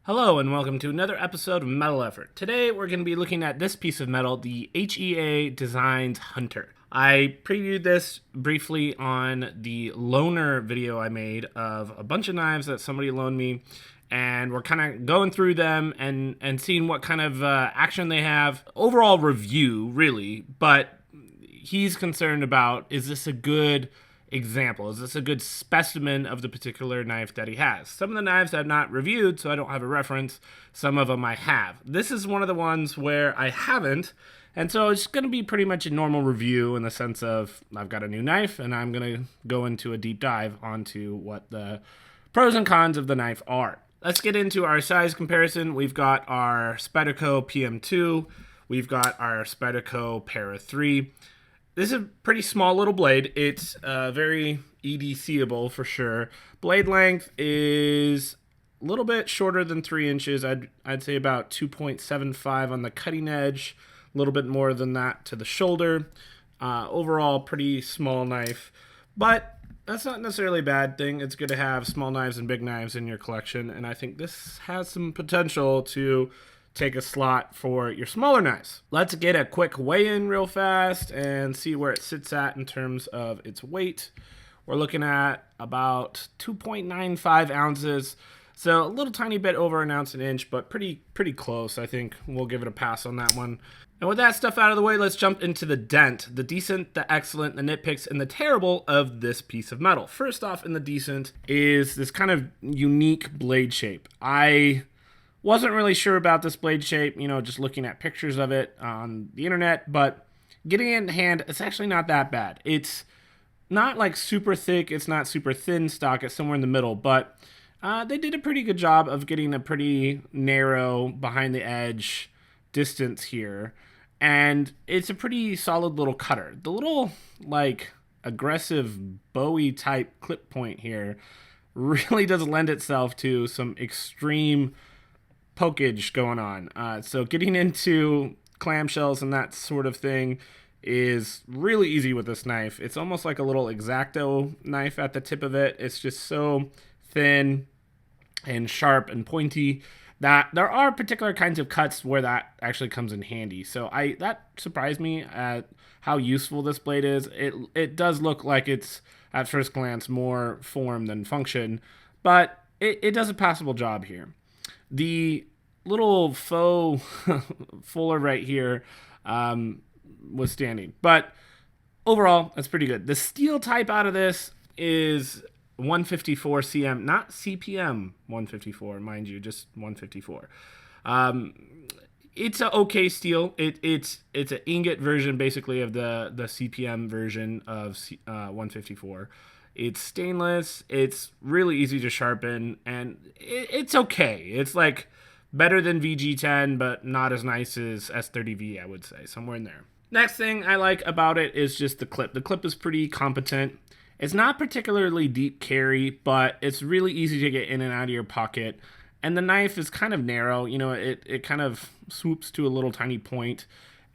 Hello and welcome to another episode of Metal Effort. Today we're going to be looking at this piece of metal, the HEA Designs Hunter. I previewed this briefly on the loaner video I made of a bunch of knives that somebody loaned me, and we're kind of going through them and seeing what kind of action they have. Overall review, really, but he's concerned about, is this a good example? Is this a good specimen of the particular knife that he has? Some of the knives I've not reviewed, so I don't have a reference. Some of them I have. This is one of the ones where I haven't, and so it's going to be pretty much a normal review in the sense of I've got a new knife, and I'm going to go into a deep dive onto what the pros and cons of the knife are. Let's get into our size comparison. We've got our Spyderco PM2. We've got our Spyderco Para 3. This is a pretty small little blade. It's very EDC-able for sure. Blade length is a little bit shorter than 3 inches. I'd say about 2.75 on the cutting edge, a little bit more than that to the shoulder. Overall, pretty small knife, but that's not necessarily a bad thing. It's good to have small knives and big knives in your collection, and I think this has some potential to take a slot for your smaller knives. Let's get a quick weigh-in real fast and see where it sits at in terms of its weight. We're looking at about 2.95 ounces, so a little tiny bit over an ounce an inch, but pretty close. I think we'll give it a pass on that one. And with that stuff out of the way, let's jump into the dent, the decent, the excellent, the nitpicks, and the terrible of this piece of metal. First off, in the decent is this kind of unique blade shape. I wasn't really sure about this blade shape, just looking at pictures of it on the internet, but getting it in hand, it's actually not that bad. It's not like super thick, it's not super thin stock, it's somewhere in the middle, but they did a pretty good job of getting a pretty narrow behind the edge distance here, and it's a pretty solid little cutter. The little aggressive Bowie type clip point here really does lend itself to some extreme pokage going on. So getting into clamshells and that sort of thing is really easy with this knife. It's almost like a little X-Acto knife at the tip of it. It's just so thin and sharp and pointy that there are particular kinds of cuts where that actually comes in handy. So that surprised me at how useful this blade is. It does look like it's at first glance more form than function, but it does a passable job here. The little faux fuller right here was standing, but overall, that's pretty good. The steel type out of this is 154 cm, not CPM 154, mind you, just 154. It's an okay steel. It's an ingot version, basically, of the CPM version of 154. It's stainless, it's really easy to sharpen, and it's okay. It's like better than VG10, but not as nice as S30V, I would say, somewhere in there. Next thing I like about it is just the clip. The clip is pretty competent. It's not particularly deep carry, but it's really easy to get in and out of your pocket. And the knife is kind of narrow, it kind of swoops to a little tiny point.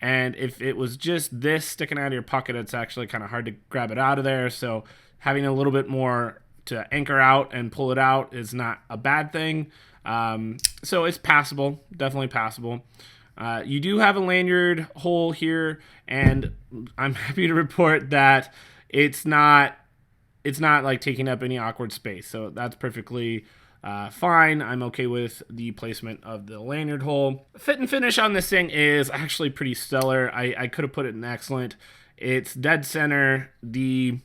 And if it was just this sticking out of your pocket, it's actually kind of hard to grab it out of there. So having a little bit more to anchor out and pull it out is not a bad thing. So it's passable, definitely passable. You do have a lanyard hole here, and I'm happy to report that it's not like taking up any awkward space. So that's perfectly fine. I'm okay with the placement of the lanyard hole. Fit and finish on this thing is actually pretty stellar. I could have put it in excellent. It's dead center. The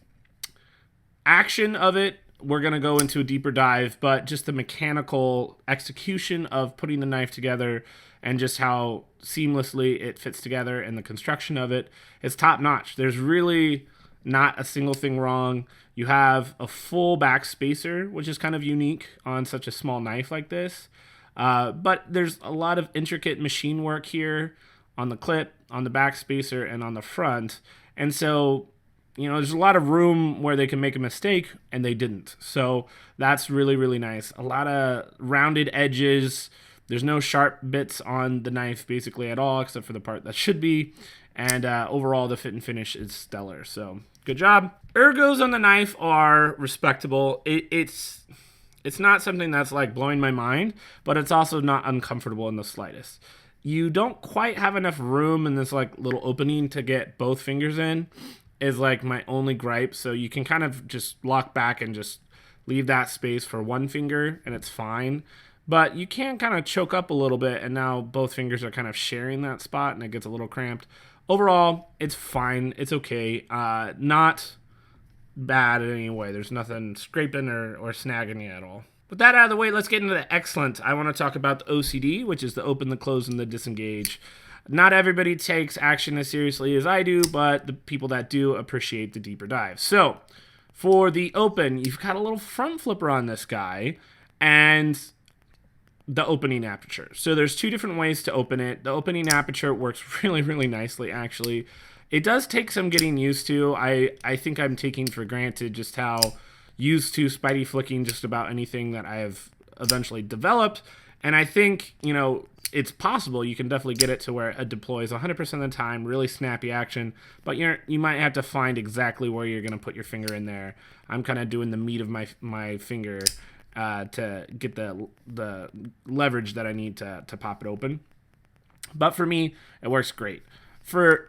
action of it, we're going to go into a deeper dive, but just the mechanical execution of putting the knife together and just how seamlessly it fits together and the construction of it is top notch. There's really not a single thing wrong. You have a full back spacer, which is kind of unique on such a small knife like this. But there's a lot of intricate machine work here on the clip, on the back spacer, and on the front. And so there's a lot of room where they can make a mistake, and they didn't. So that's really, really nice. A lot of rounded edges. There's no sharp bits on the knife basically at all, except for the part that should be. And overall, the fit and finish is stellar. So good job. Ergos on the knife are respectable. It's It's not something that's like blowing my mind, but it's also not uncomfortable in the slightest. You don't quite have enough room in this like little opening to get both fingers in, is like my only gripe. So you can kind of just lock back and just leave that space for one finger and it's fine. But you can kind of choke up a little bit, and now both fingers are kind of sharing that spot and it gets a little cramped. Overall, it's fine. It's okay. Not bad in any way. There's nothing scraping or snagging you at all. With that out of the way, let's get into the excellent. I want to talk about the OCD, which is the open, the close, and the disengage. Not everybody takes action as seriously as I do, but the people that do appreciate the deeper dive. So, for the open, you've got a little front flipper on this guy, and the opening aperture. So there's two different ways to open it. The opening aperture works really, really nicely, actually. It does take some getting used to. I think I'm taking for granted just how used to Spidey flicking just about anything that I have eventually developed. And I think, you know, it's possible you can definitely get it to where it deploys 100% of the time, really snappy action, but you might have to find exactly where you're going to put your finger in there. I'm kind of doing the meat of my finger to get the leverage that I need to pop it open. But for me, it works great. For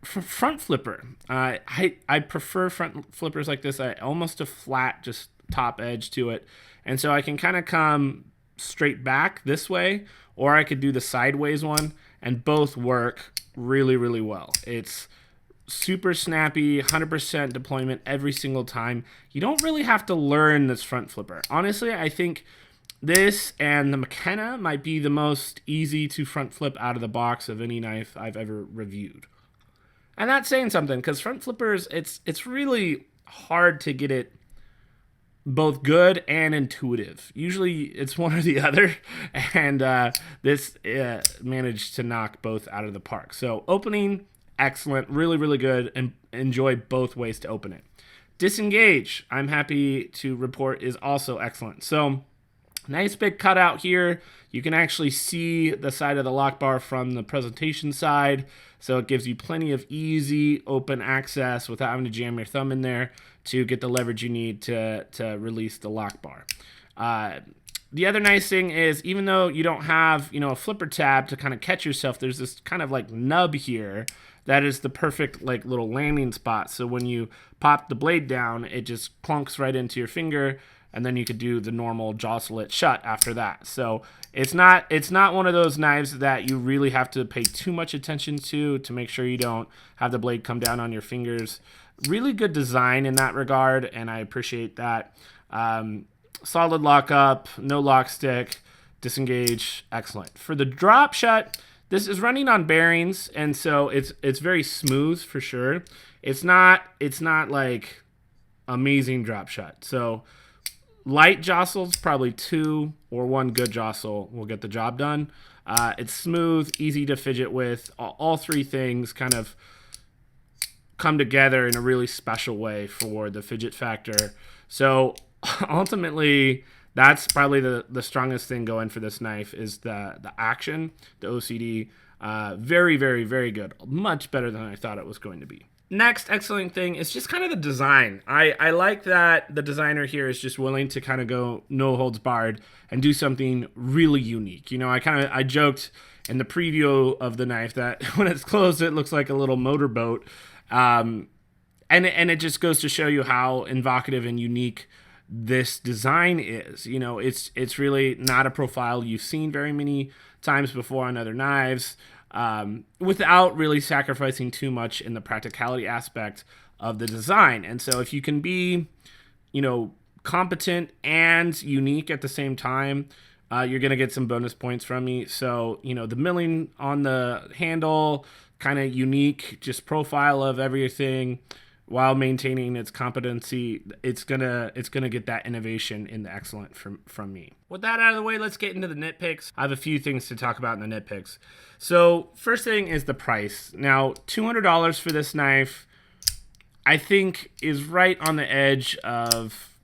front flipper, I prefer front flippers like this. I almost a flat, just top edge to it. And so I can kind of come straight back this way, or I could do the sideways one, and both work really, really well. It's super snappy, 100% deployment every single time. You don't really have to learn this front flipper. Honestly, I think this and the McKenna might be the most easy to front flip out of the box of any knife I've ever reviewed. And that's saying something, because front flippers, it's really hard to get it both good and intuitive. Usually it's one or the other, and this managed to knock both out of the park. So opening, excellent, really, really good, and enjoy both ways to open it. Disengage, I'm happy to report, is also excellent. So nice big cutout here. You can actually see the side of the lock bar from the presentation side, so it gives you plenty of easy open access without having to jam your thumb in there to get the leverage you need to release the lock bar. The other nice thing is, even though you don't have, you know, a flipper tab to kind of catch yourself, there's this kind of like nub here that is the perfect like little landing spot. So when you pop the blade down, it just clunks right into your finger, and then you could do the normal jostle it shut after that. So it's not one of those knives that you really have to pay too much attention to make sure you don't have the blade come down on your fingers. Really good design in that regard, and I appreciate that. Solid lockup, no lock stick, disengage, excellent. For the drop shut, this is running on bearings, and so it's very smooth for sure. It's not like amazing drop shut. So light jostles, probably 2 or 1 good jostle will get the job done. It's smooth, easy to fidget with. All three things kind of come together in a really special way for the fidget factor. So ultimately, that's probably the strongest thing going for this knife is the action, the OCD. Very, very, very good. Much better than I thought it was going to be. Next excellent thing is just kind of the design. I like that the designer here is just willing to kind of go no holds barred and do something really unique. You know, I joked in the preview of the knife that when it's closed, it looks like a little motorboat. And it just goes to show you how evocative and unique this design is. You know, it's really not a profile you've seen very many times before on other knives, without really sacrificing too much in the practicality aspect of the design. And so if you can be, you know, competent and unique at the same time, you're going to get some bonus points from me. So, you know, the milling on the handle, kind of unique, just profile of everything while maintaining its competency, it's gonna get that innovation in the excellent from me. With that out of the way, let's get into the nitpicks. I have a few things to talk about in the nitpicks. So first thing is the price. Now, $200 for this knife, I think is right on the edge of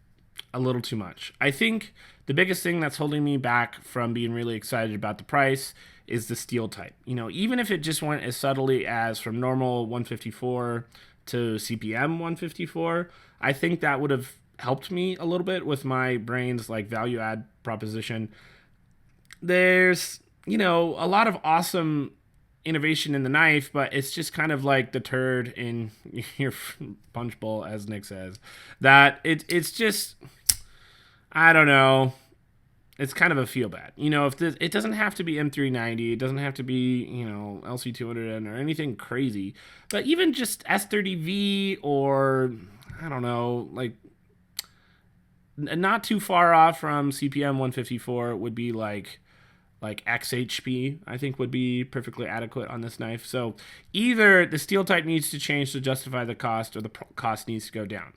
a little too much. I think the biggest thing that's holding me back from being really excited about the price is the steel type. You know, even if it just went as subtly as from normal 154 to CPM 154, I think that would have helped me a little bit with my brain's like value add proposition. There's, a lot of awesome innovation in the knife, but it's just kind of like the turd in your punch bowl, as Nick says. That it's just, I don't know. It's kind of a feel bad. If this, it doesn't have to be M390, it doesn't have to be, LC200N or anything crazy, but even just S30V or, I don't know, like not too far off from CPM 154 would be like XHP, I think would be perfectly adequate on this knife. So either the steel type needs to change to justify the cost, or the cost needs to go down.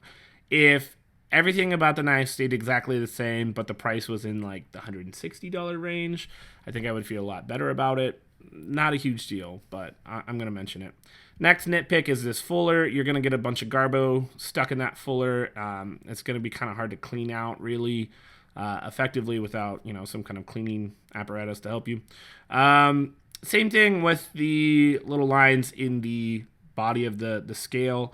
If everything about the knife stayed exactly the same, but the price was in like the $160 range, I think I would feel a lot better about it. Not a huge deal, but I'm going to mention it. Next nitpick is this fuller. You're going to get a bunch of garbo stuck in that fuller. It's going to be kind of hard to clean out really effectively without, some kind of cleaning apparatus to help you. Same thing with the little lines in the body of the scale.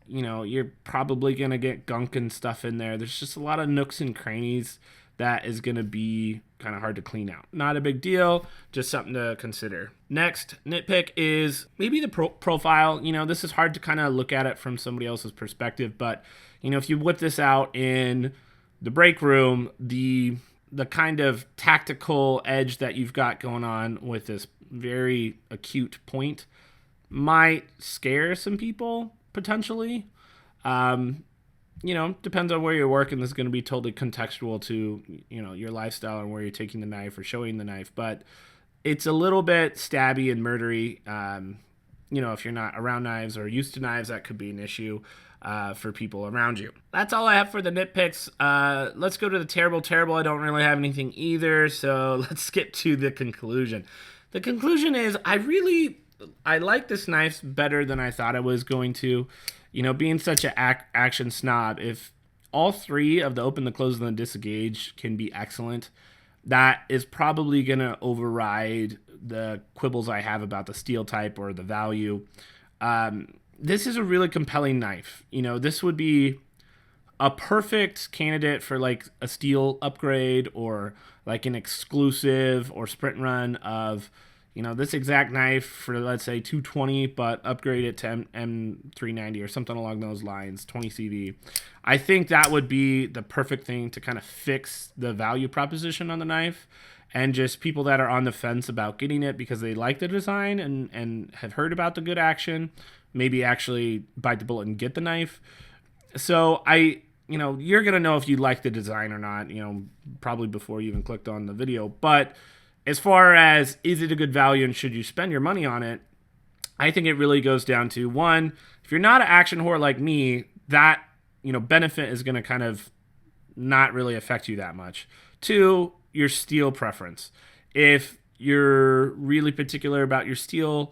You're probably going to get gunk and stuff in there. There's just a lot of nooks and crannies that is going to be kind of hard to clean out. Not a big deal, just something to consider. Next nitpick is maybe the profile. This is hard to kind of look at it from somebody else's perspective, but, if you whip this out in the break room, the kind of tactical edge that you've got going on with this very acute point might scare some people potentially. Depends on where you're working. This is going to be totally contextual to, your lifestyle and where you're taking the knife or showing the knife. But it's a little bit stabby and murdery. If you're not around knives or used to knives, that could be an issue for people around you. That's all I have for the nitpicks. Let's go to the terrible. I don't really have anything either. So let's skip to the conclusion. The conclusion is I like this knife better than I thought I was going to. Being such an action snob, if all three of the open, the close, and the disengage can be excellent, that is probably going to override the quibbles I have about the steel type or the value. This is a really compelling knife. This would be a perfect candidate for like a steel upgrade or like an exclusive or sprint run of this exact knife for, let's say, 220, but upgrade it to M390 or something along those lines, 20 CV. I think that would be the perfect thing to kind of fix the value proposition on the knife, and just people that are on the fence about getting it because they like the design and have heard about the good action, maybe actually bite the bullet and get the knife. So you're going to know if you like the design or not, probably before you even clicked on the video. But as far as, is it a good value and should you spend your money on it, I think it really goes down to, one, if you're not an action whore like me, that, benefit is going to kind of not really affect you that much. Two, your steel preference. If you're really particular about your steel,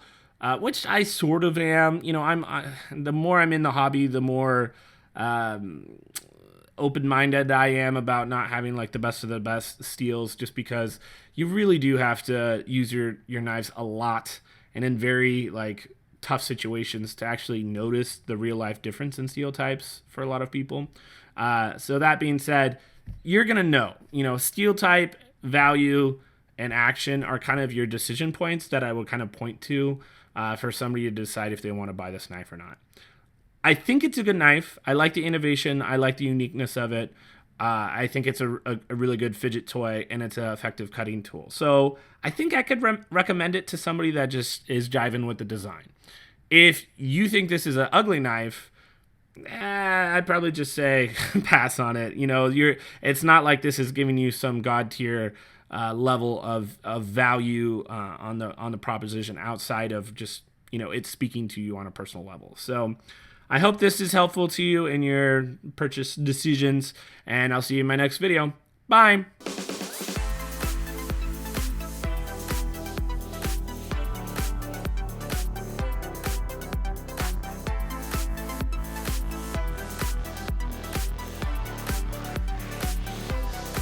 which I sort of am, the more I'm in the hobby, the more open-minded I am about not having like the best of the best steels, just because you really do have to use your knives a lot and in very like tough situations to actually notice the real life difference in steel types for a lot of people. So that being said, you're gonna know, steel type, value, and action are kind of your decision points that I would kind of point to for somebody to decide if they want to buy this knife or not. I think it's a good knife. I like the innovation. I like the uniqueness of it. I think it's a really good fidget toy, and it's an effective cutting tool. So I think I could recommend it to somebody that just is jiving with the design. If you think this is an ugly knife, I'd probably just say pass on it. It's not like this is giving you some god tier level of value on the proposition outside of just it's speaking to you on a personal level. So I hope this is helpful to you in your purchase decisions, and I'll see you in my next video. Bye.